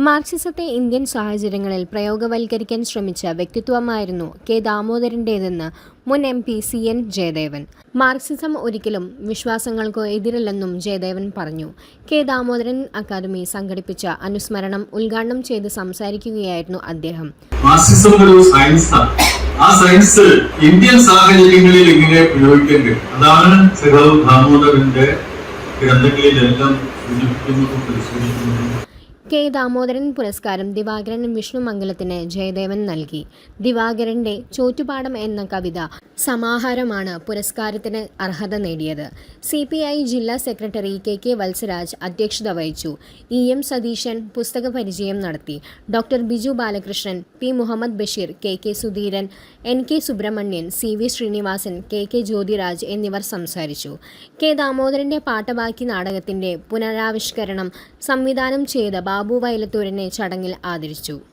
മാർക്സിസത്തെ Indian സാഹചര്യങ്ങളിൽ പ്രയോഗവൽക്കരിക്കാൻ ശ്രമിച്ച വ്യക്തിത്വമായിരുന്നു K ദാമോദരൻ്റേതെന്ന് മുൻ MP CN ജയദേവൻ. മാർക്സിസം ഒരിക്കലും വിശ്വാസങ്ങൾക്കോ എതിരല്ലെന്നും ജയദേവൻ പറഞ്ഞു. കെ ദാമോദരൻ അക്കാദമി സംഘടിപ്പിച്ച അനുസ്മരണം ഉദ്ഘാടനം ചെയ്ത് സംസാരിക്കുകയായിരുന്നു അദ്ദേഹം. മാർക്സിസം ഒരു സയൻസാണ്. ആ സയൻസ് ഇന്ത്യൻ സാഹചര്യങ്ങളിൽ എങ്ങനെ പ്രയോഗിക്കേണ്ടത് അതാണ് സഖാവ് ദാമോദരന്റെ ഗ്രന്ഥങ്ങളിലെല്ലാം സൂചിപ്പിക്കുന്നതും പരിശോധിക്കുന്നതും. കെ ദാമോദരൻ പുരസ്കാരം ദിവാകരൻ വിഷ്ണുമംഗലത്തിന് ജയദേവൻ നൽകി. ദിവാകരന്റെ ചോറ്റുപാടം എന്ന കവിത സമാഹാരമാണ് പുരസ്കാരത്തിന് അർഹത നേടിയത്. CPI ജില്ലാ സെക്രട്ടറി KK വത്സരാജ് അധ്യക്ഷത വഹിച്ചു. EM സതീശൻ പുസ്തക പരിചയം നടത്തി. Doctor Biju Balakrishnan, P Muhammad Basheer, KK Sudheeran, NK Subrahmanyan, CV Sreenivasan, KK Jyothiraj എന്നിവർ സംസാരിച്ചു. കെ ദാമോദരന്റെ പാട്ടബാക്കി നാടകത്തിന്റെ പുനരാവിഷ്കരണം സംവിധാനം ചെയ്ത ബാബു വയലത്തൂരിനെ ചടങ്ങിൽ ആദരിച്ചു.